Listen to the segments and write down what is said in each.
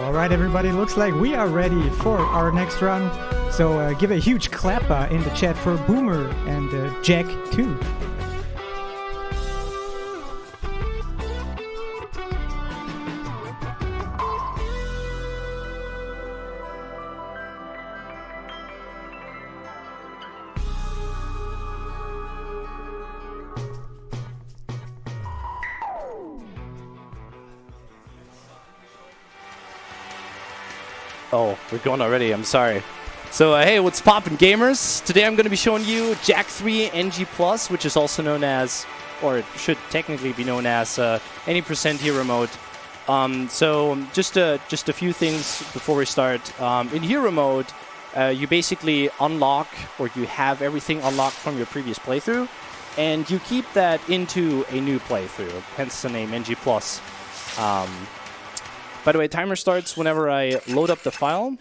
All right, everybody, looks like we are ready for our next run. So give a huge clap in the chat for Boomer and Jack too. Oh, we're going already. I'm sorry. So, hey, what's poppin', gamers? Today I'm going to be showing you Jack 3 NG+, which is also known as, or it should technically be known as, any % hero mode. So, just a few things before we start. In hero mode, you basically unlock, or you have everything unlocked from your previous playthrough, and you keep that into a new playthrough, hence the name NG+. By the way, timer starts whenever I load up the file.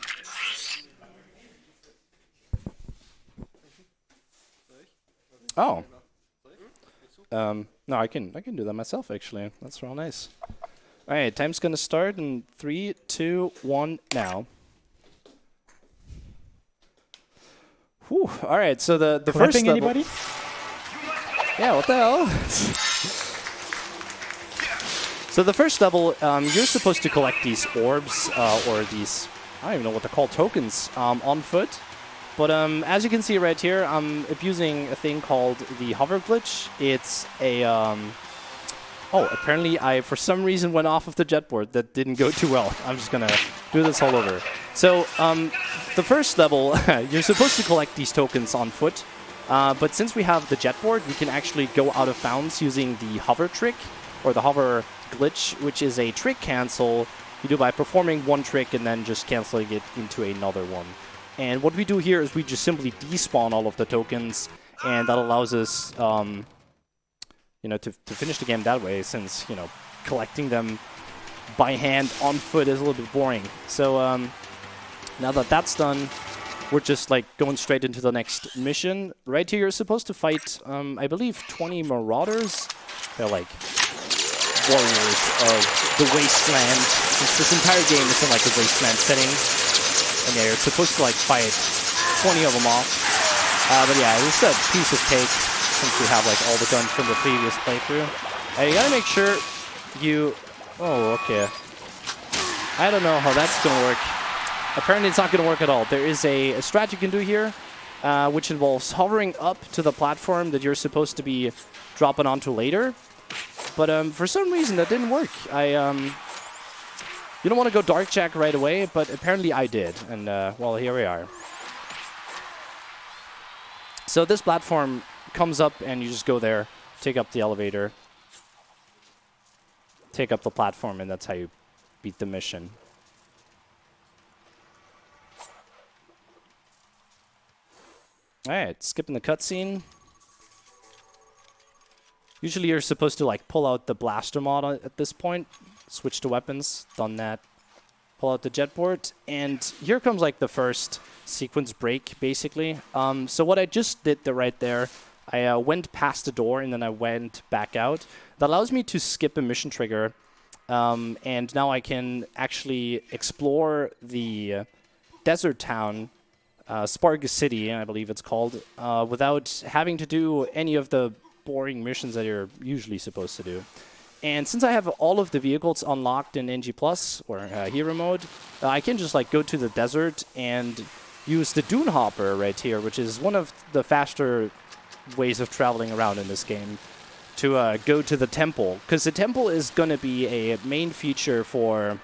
Oh. No, I can do that myself, actually. That's real nice. All right, time's gonna start in 3, 2, 1, now. Whew. All right, so the first level. Anybody? Yeah, what the hell? So the first level, you're supposed to collect these orbs, or these, I don't even know what they're called, tokens, on foot. But as you can see right here, I'm abusing a thing called the hover glitch. It's a, oh, apparently I, for some reason, went off of the jetboard. That didn't go too well. I'm just gonna do this all over. So the first level, you're supposed to collect these tokens on foot. But since we have the jetboard, we can actually go out of bounds using the hover trick, or the hover glitch, which is a trick cancel you do by performing one trick and then just canceling it into another one. And what we do here is we just simply despawn all of the tokens, and that allows us, you know, to finish the game that way, since, you know, collecting them by hand on foot is a little bit boring. So now that that's done, we're just like going straight into the next mission. Right here, you're supposed to fight, I believe, 20 marauders. They're like warriors of the wasteland. This entire game is in like a wasteland setting, and yeah, you're supposed to like fight 20 of them off. But yeah, it's a piece of cake since we have like all the guns from the previous playthrough. You gotta make sure you. Oh, okay. I don't know how that's gonna work. Apparently, it's not gonna work at all. There is a strat you can do here, which involves hovering up to the platform that you're supposed to be dropping onto later. But for some reason, that didn't work. You don't want to go Dark Jack right away, but apparently I did. And, well, here we are. So this platform comes up, and you just go there, take up the elevator, take up the platform, and that's how you beat the mission. All right, skipping the cutscene. Usually you're supposed to like pull out the blaster mod at this point, switch to weapons, done that, pull out the jetboard, and here comes like the first sequence break, basically. So what I just did right there, I went past the door and then I went back out. That allows me to skip a mission trigger, and now I can actually explore the desert town, Sparga City, I believe it's called, without having to do any of the boring missions that you're usually supposed to do. And since I have all of the vehicles unlocked in NG+, or hero mode, I can just like go to the desert and use the Dune Hopper right here, which is one of the faster ways of traveling around in this game, to go to the temple. Because the temple is going to be a main feature for...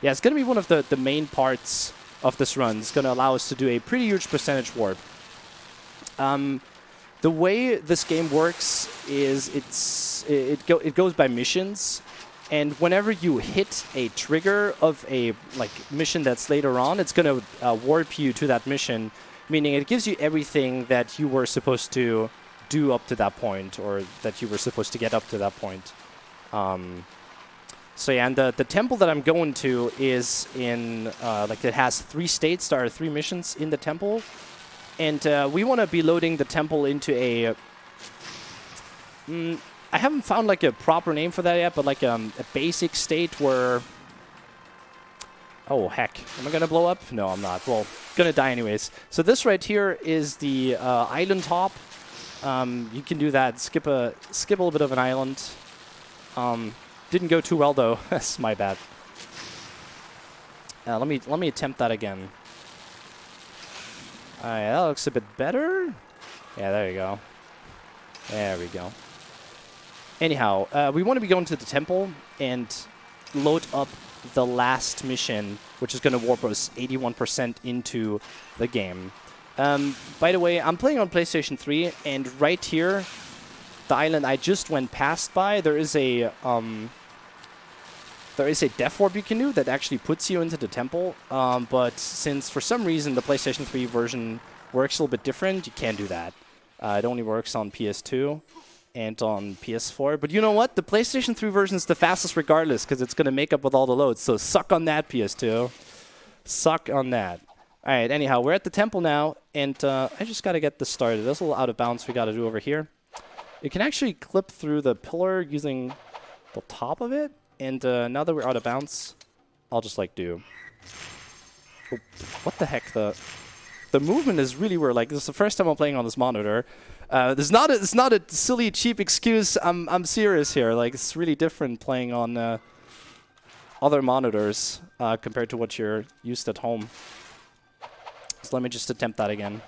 Yeah, it's going to be one of the main parts of this run. It's going to allow us to do a pretty huge percentage warp. The way this game works is it goes by missions, and whenever you hit a trigger of a like mission that's later on, it's going to warp you to that mission, meaning it gives you everything that you were supposed to do up to that point, or that you were supposed to get up to that point. So yeah, and the temple that I'm going to is in like it has 3 states. There are 3 missions in the temple. And we want to be loading the temple into a... I haven't found like a proper name for that yet, but like a basic state where... Oh, heck. Am I going to blow up? No, I'm not. Well, going to die anyways. So this right here is the island top. You can do that. Skip a little bit of an island. Didn't go too well, though. That's my bad. Let me attempt that again. Alright, that looks a bit better. Yeah, there you go. There we go. Anyhow, we want to be going to the temple and load up the last mission, which is going to warp us 81% into the game. By the way, I'm playing on PlayStation 3, and right here, the island I just went past by, there is a death warp you can do that actually puts you into the temple. But since for some reason the PlayStation 3 version works a little bit different, you can't do that. It only works on PS2 and on PS4. But you know what? The PlayStation 3 version is the fastest regardless, because it's going to make up with all the loads. So suck on that, PS2. Suck on that. All right, anyhow, we're at the temple now, and I just got to get this started. There's a little out of bounds we got to do over here. You can actually clip through the pillar using the top of it. And now that we're out of bounds, I'll just like do... Oh, what the heck? The movement is really weird. Like, this is the first time I'm playing on this monitor. It's not a silly, cheap excuse. I'm serious here. Like, it's really different playing on other monitors compared to what you're used at home. So let me just attempt that again.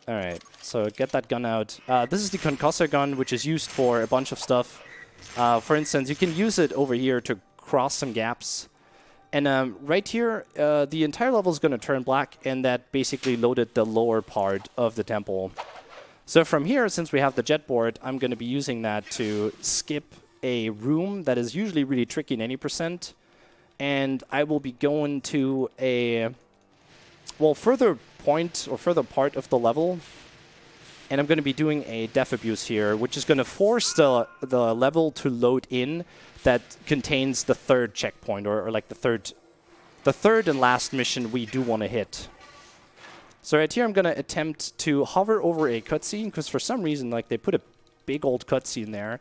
All right, so get that gun out. This is the concussor gun, which is used for a bunch of stuff. For instance, you can use it over here to cross some gaps. And right here, the entire level is going to turn black, and that basically loaded the lower part of the temple. So from here, since we have the jet board, I'm going to be using that to skip a room that is usually really tricky in any percent. And I will be going to a, well, further point or further part of the level. And I'm going to be doing a death abuse here, which is going to force the level to load in that contains the third checkpoint, or like the third and last mission we do want to hit. So right here, I'm going to attempt to hover over a cutscene, because for some reason, like, they put a big old cutscene there.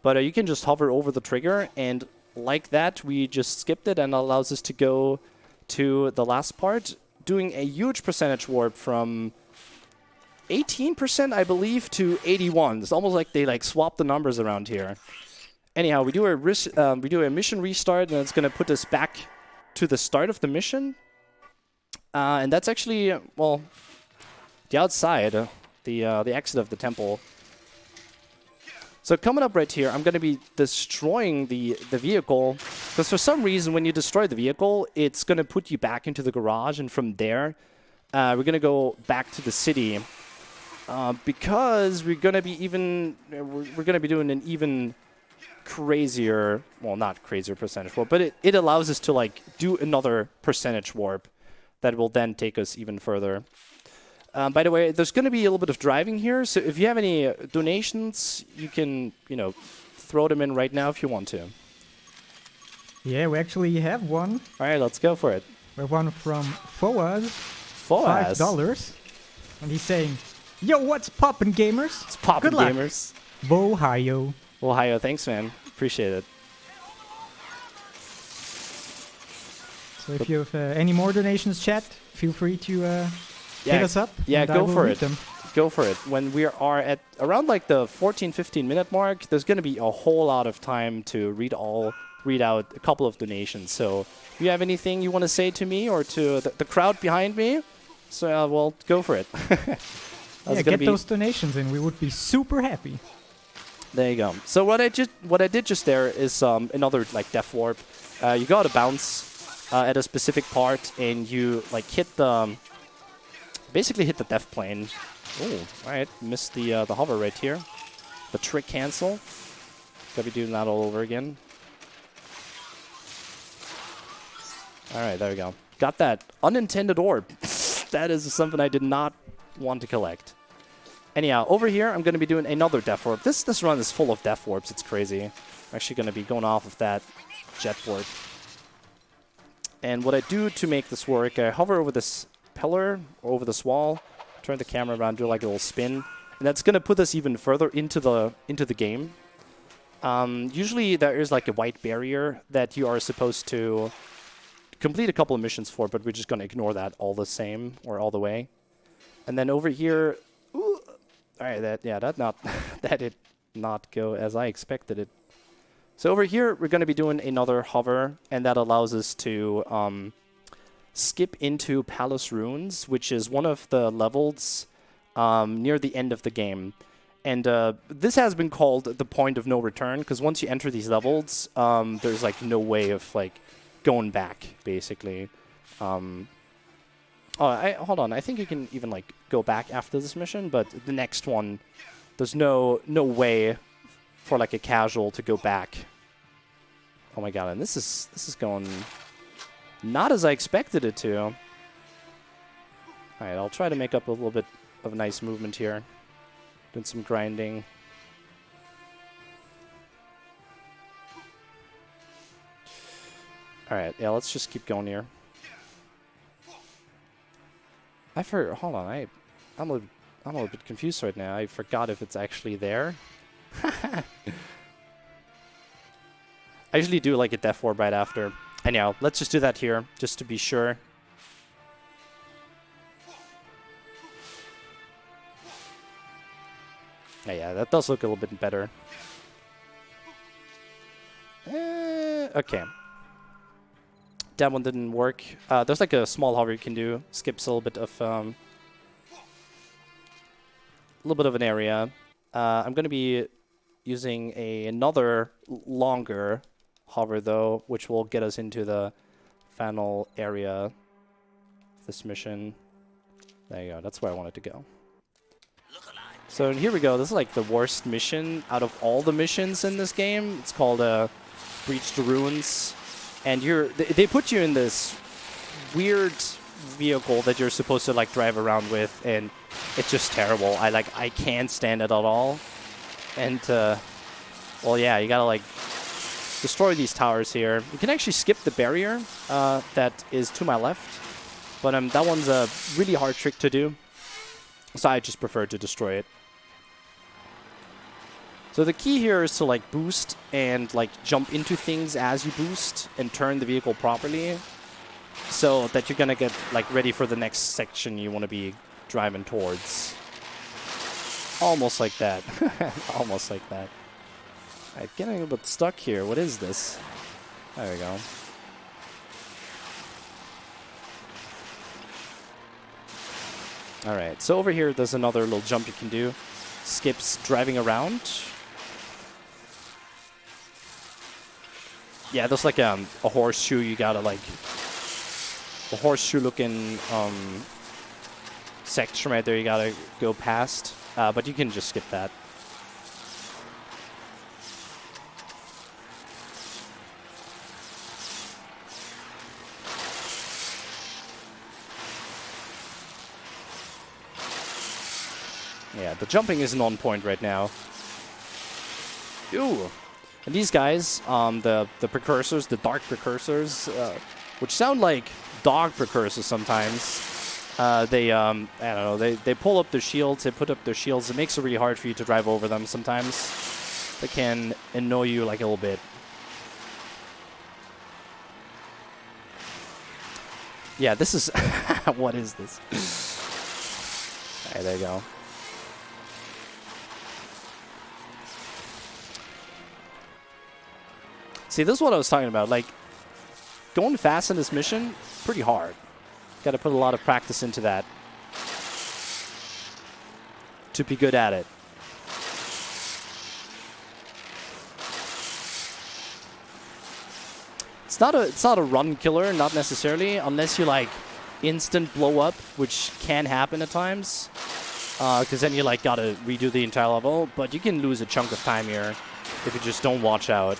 But you can just hover over the trigger, and like that, we just skipped it, and it allows us to go to the last part, doing a huge percentage warp from 18%, I believe, to 81. It's almost like they like swapped the numbers around here. Anyhow, we do a mission restart, and it's going to put us back to the start of the mission. And that's actually, well, the outside, the exit of the temple. So coming up right here, I'm going to be destroying the vehicle, because for some reason, when you destroy the vehicle, it's going to put you back into the garage, and from there, we're going to go back to the city, because we're going to be doing an even crazier, well, not crazier percentage warp, but it allows us to like do another percentage warp that will then take us even further. By the way, there's going to be a little bit of driving here, so if you have any donations, you can, throw them in right now if you want to. Yeah, we actually have one. All right, let's go for it. We have one from Foaz. Foaz? $5. And he's saying, yo, what's poppin', gamers? It's poppin', Good luck. gamers. Ohio. Ohio, thanks, man. Appreciate it. So if you have any more donations, chat, feel free to hit us up. Yeah, go for it. Go for it. When we are at around like the 14-15 minute mark, there's going to be a whole lot of time to read out a couple of donations. So if you have anything you want to say to me or to the crowd behind me, so well, go for it. Yeah, get those donations in. We would be super happy. There you go. So what I did just there is another like death warp. You got to bounce at a specific part, and you like basically hit the death plane. Oh, all right, missed the hover right here. The trick cancel. Gotta be doing that all over again. All right, there we go. Got that unintended orb. That is something I did not want to collect. Anyhow, over here, I'm going to be doing another death warp. This run is full of death warps. It's crazy. I'm actually going to be going off of that jet board. And what I do to make this work, I hover over this pillar, or over this wall, turn the camera around, do like a little spin, And that's going to put us even further into the game. Usually there is like a white barrier that you are supposed to complete a couple of missions for, but we're just going to ignore that all the same, or all the way. And then over here, ooh, all right, that did not go as I expected it. So over here, we're going to be doing another hover, and that allows us to skip into Palace Ruins, which is one of the levels near the end of the game. And this has been called the point of no return, because once you enter these levels, there's like no way of like going back, basically. Hold on. I think you can even like go back after this mission, but the next one, there's no way for like a casual to go back. Oh my god! And this is going not as I expected it to. All right, I'll try to make up a little bit of nice movement here. Doing some grinding. All right, yeah, let's just keep going here. Hold on, I'm a little bit confused right now. I forgot if it's actually there. I usually do like a death orb right after. Anyhow, let's just do that here, just to be sure. Yeah, that does look a little bit better. Okay. That one didn't work. There's like a small hover you can do. Skips a little bit of an area. I'm going to be using another longer hover though, which will get us into the final area of this mission. There you go. That's where I wanted to go. So here we go. This is like the worst mission out of all the missions in this game. It's called Breach the Ruins. And they put you in this weird vehicle that you're supposed to like drive around with, and it's just terrible. I can't stand it at all. And well, yeah, you gotta like destroy these towers here. You can actually skip the barrier that is to my left, but that one's a really hard trick to do, so I just prefer to destroy it. So the key here is to like boost and like jump into things as you boost and turn the vehicle properly, so that you're gonna get like ready for the next section you want to be driving towards. Almost like that. Almost like that. I'm getting a bit stuck here. What is this? There we go. Alright, so over here there's another little jump you can do. Skips driving around. Yeah, there's like a horseshoe you gotta like... a horseshoe-looking section right there you gotta go past. But you can just skip that. Yeah, the jumping isn't on point right now. Ooh! And these guys, the precursors, the dark precursors, which sound like dog precursors sometimes, they I don't know, they pull up their shields, they put up their shields. It makes it really hard for you to drive over them sometimes. They can annoy you like a little bit. Yeah, this is... what is this? Alright, there you go. See, this is what I was talking about. Like, going fast in this mission, pretty hard. Got to put a lot of practice into that to be good at it. It's not a run killer, not necessarily, unless you like instant blow up, which can happen at times. Because then you like gotta redo the entire level, but you can lose a chunk of time here if you just don't watch out.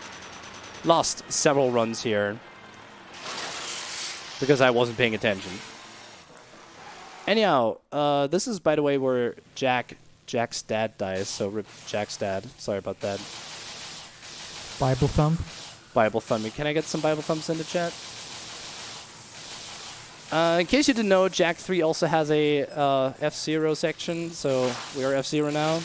Lost several runs here because I wasn't paying attention. Anyhow, this is, by the way, where Jack's dad dies, so rip Jack's dad. Sorry about that. Bible thumb. Bible thumbing. Can I get some Bible thumbs in the chat? In case you didn't know, Jack 3 also has a F0 section, so we are F0 now.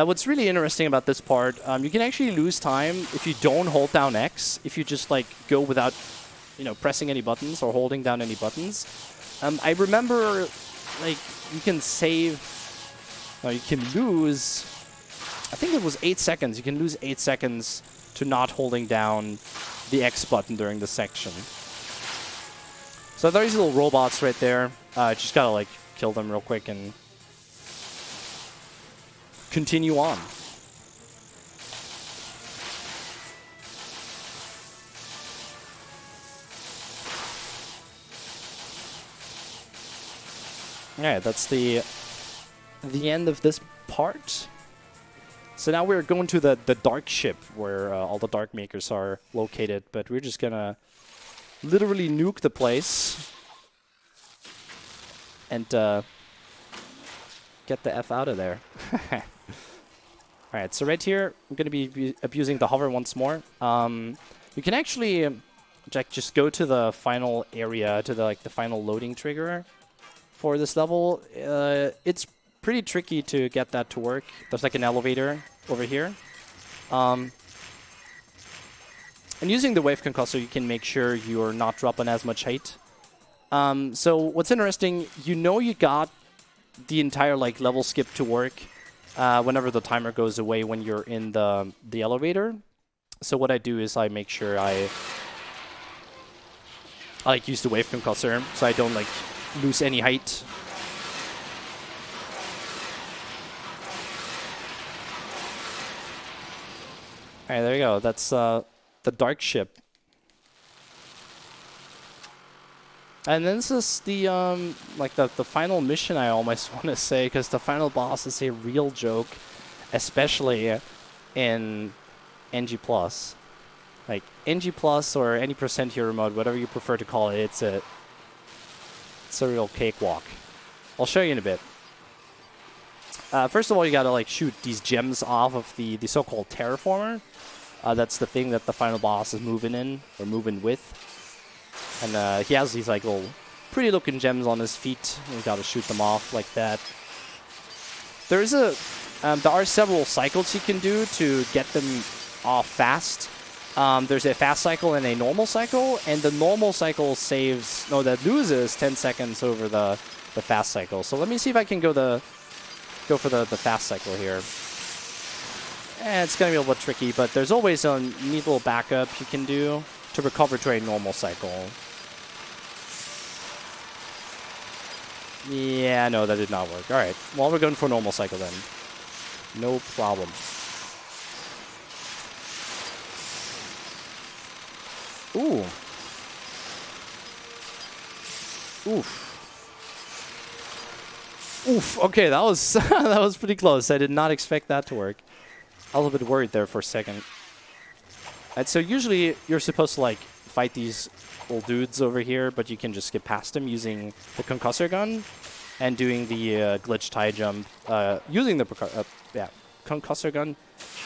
What's really interesting about this part, you can actually lose time if you don't hold down X, if you just like go without, you know, pressing any buttons or holding down any buttons. I remember, like, you can save, no, you can lose, I think it was 8 seconds. You can lose 8 seconds to not holding down the X button during the section. So there are these little robots right there. Just gotta like kill them real quick and continue on. Yeah, that's the end of this part. So now we're going to the dark ship where all the dark makers are located, but we're just gonna literally nuke the place and get the F out of there. Alright, so right here, I'm gonna be abusing the hover once more. You can actually just go to the final area, to the final loading trigger for this level. It's pretty tricky to get that to work. There's like an elevator over here. And using the wave concussor, you can make sure you're not dropping as much height. So what's interesting, you got the entire like level skip to work whenever the timer goes away when you're in the elevator. So what I do is I make sure I like use the wave concussor so I don't like lose any height. Alright, there you go. That's the dark ship. And then this is the the final mission, I almost want to say, because the final boss is a real joke, especially in NG+. Like NG+ or any % hero mode, whatever you prefer to call it, it's a real cakewalk. I'll show you in a bit. First of all, you gotta like shoot these gems off of the so-called terraformer. That's the thing that the final boss is moving in, or moving with. And he has these like little pretty looking gems on his feet. You gotta shoot them off like that. There are several cycles you can do to get them off fast. There's a fast cycle and a normal cycle, and the normal cycle loses 10 seconds over the fast cycle. So let me see if I can go for the fast cycle here. It's gonna be a little bit tricky, but there's always a neat little backup you can do to recover to a normal cycle. Yeah, no, that did not work. All right, well, we're going for a normal cycle then. No problem. Ooh. Oof. Oof. Okay, that was that was pretty close. I did not expect that to work. I was a little bit worried there for a second. And so usually you're supposed to like fight these little dudes over here, but you can just skip past them using the concussor gun and doing the glitch tie jump using the concussor gun.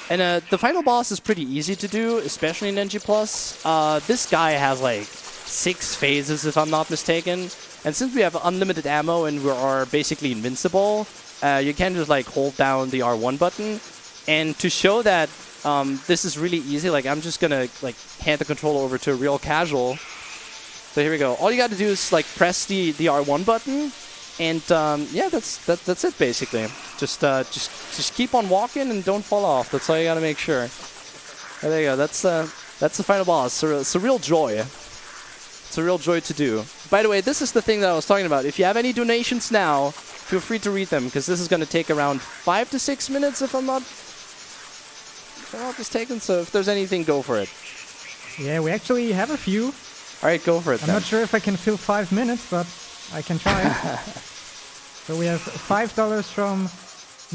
And the final boss is pretty easy to do, especially in NG+. This guy has like 6 phases, if I'm not mistaken. And since we have unlimited ammo and we are basically invincible, you can just like hold down the R1 button. And to show that this is really easy, like I'm just gonna like hand the controller over to a real casual. So here we go. All you got to do is like press the R1 button, and yeah, that's it basically. Just keep on walking and don't fall off. That's all you got to make sure. There you go. That's the final boss. It's a real joy. It's a real joy to do. By the way, this is the thing that I was talking about. If you have any donations now, feel free to read them, because this is going to take around 5 to 6 minutes if I'm not mistaken. So if there's anything, go for it. Yeah, we actually have a few. All right, go for it. I'm not sure if I can fill 5 minutes, but I can try. So we have $5 from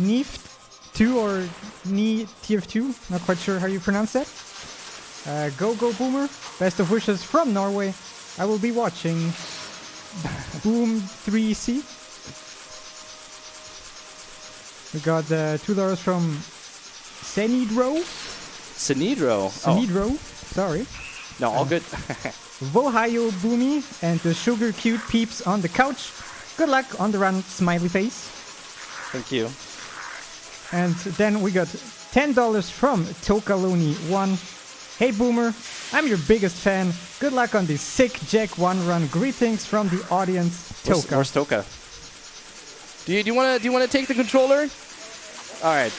Nieft2 or NiTF2. Not quite sure how you pronounce that. Go Boomer. Best of wishes from Norway. I will be watching. Boom 3C. We got $2 from Senidro. Senidro. Senidro. Oh. Sorry. No, all good. Vohayo Boomy and the Sugar Cute Peeps on the couch. Good luck on the run, smiley face. Thank you. And then we got $10 from Tokaloni1. Hey Boomer, I'm your biggest fan. Good luck on the sick Jack 1 run. Greetings from the audience, Toka. Where's Toka? Do you want to take the controller? All right.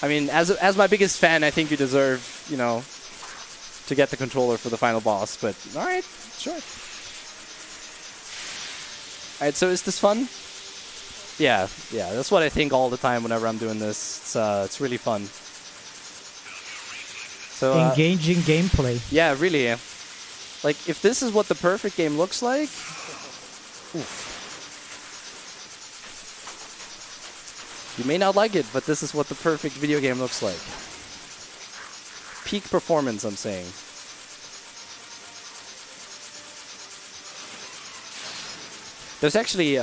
I mean, as my biggest fan, I think you deserve, you know, to get the controller for the final boss. But all right, sure. All right. So is this fun? Yeah. That's what I think all the time whenever I'm doing this. It's really fun. So engaging gameplay. Yeah, really. Like if this is what the perfect game looks like. Oof. You may not like it, but this is what the perfect video game looks like. Peak performance, I'm saying. There's actually,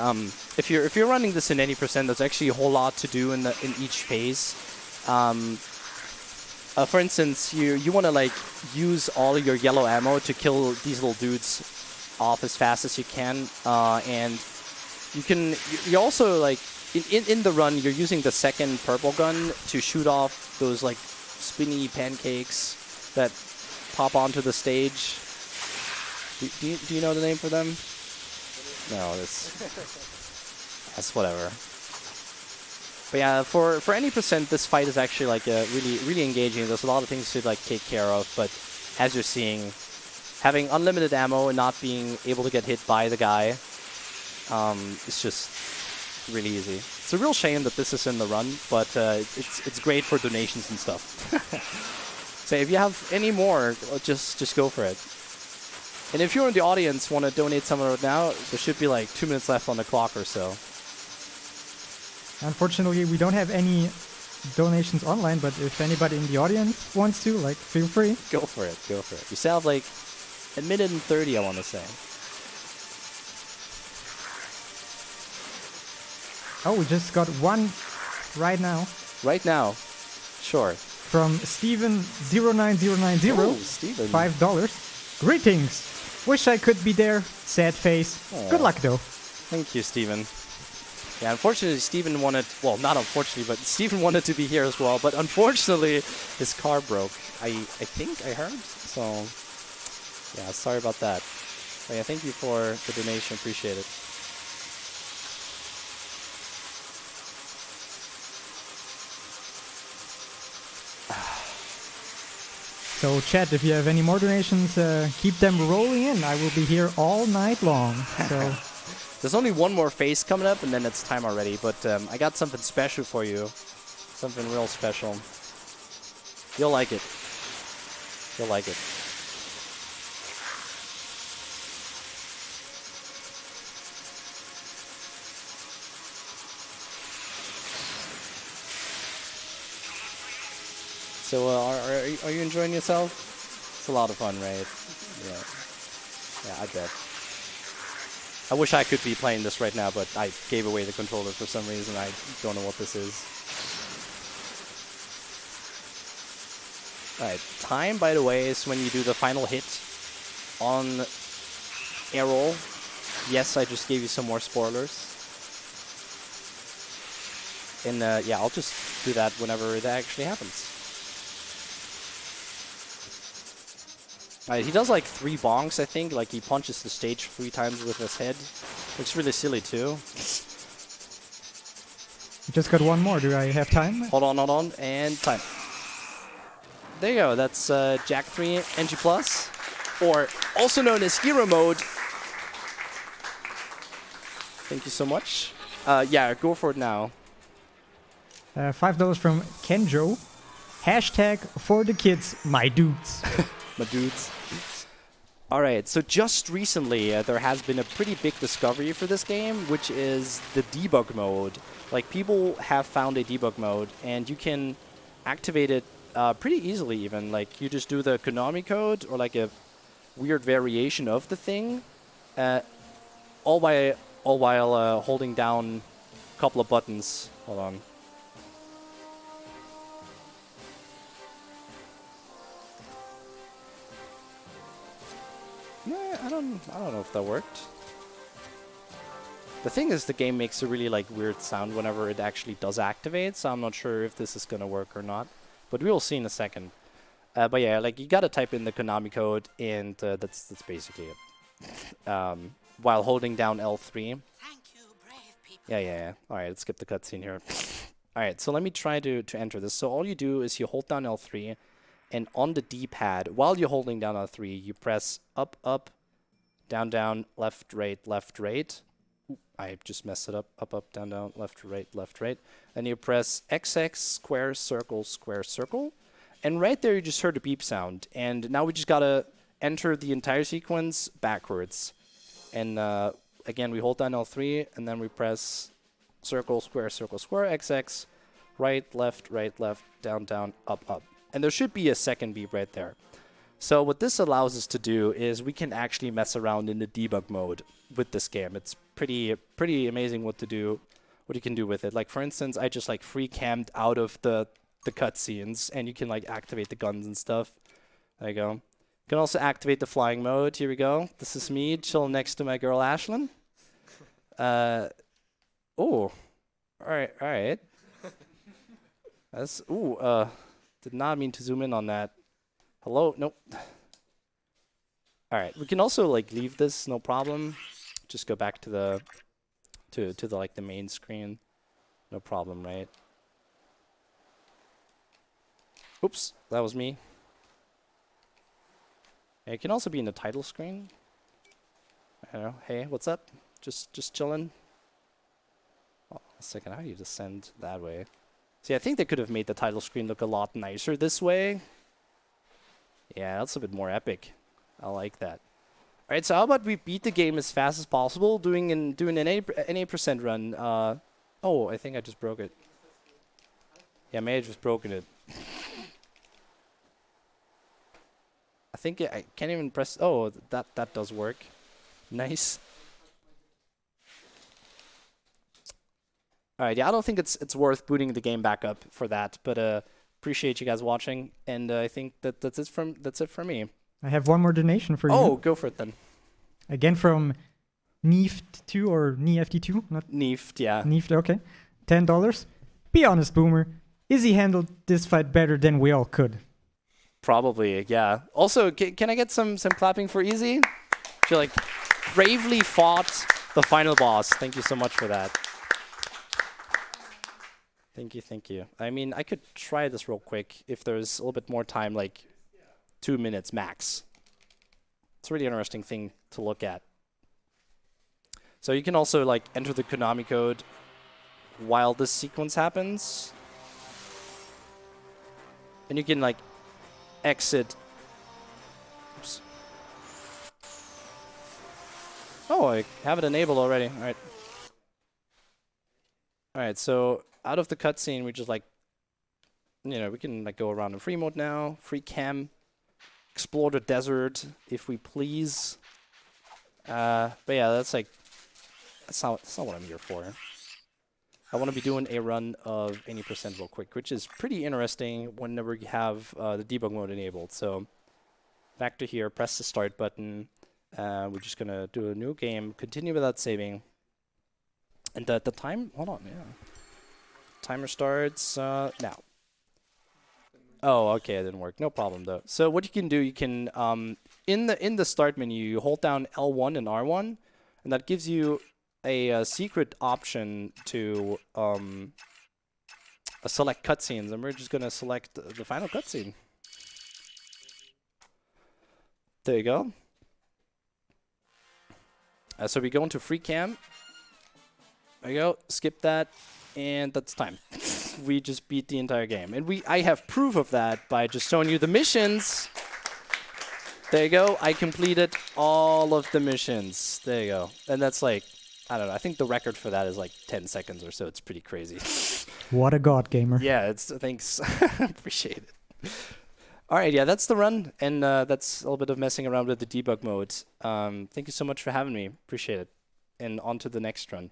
if you're running this in any percent, there's actually a whole lot to do in each phase. For instance, you want to like use all your yellow ammo to kill these little dudes off as fast as you can, and you also like. In the run, you're using the second purple gun to shoot off those like spinny pancakes that pop onto the stage. Do you know the name for them? No, that's whatever. But yeah, for any percent, this fight is actually like really engaging. There's a lot of things to like take care of, but as you're seeing, having unlimited ammo and not being able to get hit by the guy, it's just really easy. It's a real shame that this is in the run, but it's great for donations and stuff. So if you have any more, just go for it. And if you're in the audience, want to donate some of it now, there should be like 2 minutes left on the clock or so. Unfortunately, we don't have any donations online, but if anybody in the audience wants to, like, feel free. Go for it. Go for it. You still have like a minute and 30, I want to say. Oh, we just got one right now. Right now. Sure. From Steven09090. Oh, Steven. $5. Greetings. Wish I could be there. Sad face. Aww. Good luck, though. Thank you, Steven. Yeah, unfortunately, Steven wanted... Well, not unfortunately, but Steven wanted to be here as well. But unfortunately, his car broke. I think I heard. So, yeah, sorry about that. But yeah, thank you for the donation. Appreciate it. So, chat, if you have any more donations, keep them rolling in. I will be here all night long. So, there's only one more phase coming up, and then it's time already. But I got something special for you. Something real special. You'll like it. You'll like it. So, are you enjoying yourself? It's a lot of fun, right? Yeah, I bet. I wish I could be playing this right now, but I gave away the controller for some reason. I don't know what this is. Alright, time, by the way, is when you do the final hit on Errol. Yes, I just gave you some more spoilers. And yeah, I'll just do that whenever that actually happens. He does like 3 bonks, I think. Like he punches the stage 3 times with his head. Looks really silly too. just got one more. Do I have time? Hold on, and time. There you go. That's Jack 3 NG+, or also known as Hero Mode. Thank you so much. Yeah, go for it now. $5 from Kenjo. Hashtag for the kids, my dudes. My dudes. Alright, so just recently there has been a pretty big discovery for this game, which is the debug mode. Like, people have found a debug mode, and you can activate it pretty easily even. Like, you just do the Konami code, or like a weird variation of the thing, all while holding down a couple of buttons. Hold on. Nah, I don't know if that worked. The thing is, the game makes a really like weird sound whenever it actually does activate, so I'm not sure if this is gonna work or not. But we will see in a second. But yeah, like you gotta type in the Konami code, and that's basically it. While holding down L3. Thank you, brave people. Yeah. All right, let's skip the cutscene here. All right, so let me try to enter this. So all you do is you hold down L3, and on the D-pad, while you're holding down L3, you press up, up, down, down, left, right, left, right. Ooh, I just messed it up. Up, up, down, down, left, right, left, right. And you press XX, square, circle, square, circle. And right there, you just heard a beep sound. And now we just gotta enter the entire sequence backwards. And again, we hold down L3, and then we press circle, square, XX, right, left, down, down, up, up. And there should be a second beep right there. So what this allows us to do is we can actually mess around in the debug mode with this game. It's pretty amazing what you can do with it. Like for instance, I just like free cammed out of the cutscenes, and you can like activate the guns and stuff. There you go. You can also activate the flying mode. Here we go. This is me chilling next to my girl Ashlyn. Oh, all right. That's did not mean to zoom in on that. Hello, nope. All right, we can also like leave this, no problem. Just go back to the like the main screen, no problem, right? Oops, that was me. Yeah, it can also be in the title screen. I don't know. Hey, what's up? Just chilling. Oh, a second, how do you descend that way? See, I think they could have made the title screen look a lot nicer this way. Yeah, that's a bit more epic. I like that. All right, so how about we beat the game as fast as possible, doing an 8% run. Oh, I think I just broke it. Yeah, I may have just broken it. I think I can't even press. Oh, that does work. Nice. All right, yeah, I don't think it's worth booting the game back up for that, but appreciate you guys watching, and I think that's it from me. I have one more donation for you. Oh, go for it then. Again from Neeft2 or Neeft2, not Neeft, yeah. Neeft, okay. $10. Be honest, Boomer. Izzy handled this fight better than we all could. Probably, yeah. Also, can I get some clapping for Easy? She like bravely fought the final boss. Thank you so much for that. Thank you. I mean, I could try this real quick if there's a little bit more time, like 2 minutes max. It's a really interesting thing to look at. So you can also like enter the Konami code while this sequence happens. And you can like exit. Oops. Oh, I have it enabled already. All right. All right, so out of the cutscene, we just like, you know, we can like go around in free mode now, free cam, explore the desert if we please. But yeah, that's like, that's not what I'm here for. I want to be doing a run of 80% real quick, which is pretty interesting whenever you have the debug mode enabled. So back to here, press the start button. We're just gonna do a new game, continue without saving. And the time, hold on, yeah. Timer starts now. Oh, okay, it didn't work. No problem though. So what you can do, you can in the start menu, you hold down L1 and R1, and that gives you a secret option to select cutscenes, and we're just gonna select the final cutscene. There you go. So we go into free cam. There you go. Skip that, and that's time. We just beat the entire game, and I have proof of that by just showing you the missions. There you go. I completed all of the missions. There you go. And that's like, I don't know. I think the record for that is like 10 seconds or so. It's pretty crazy. What a god gamer. Yeah, thanks. Appreciate it. All right, yeah, that's the run, and that's a little bit of messing around with the debug mode. Thank you so much for having me. Appreciate it. And on to the next run.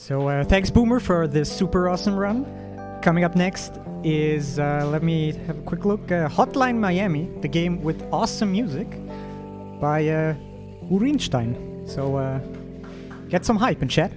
So thanks Boomer for this super awesome run. Coming up next is, let me have a quick look, Hotline Miami, the game with awesome music by Urinstein. So get some hype in chat.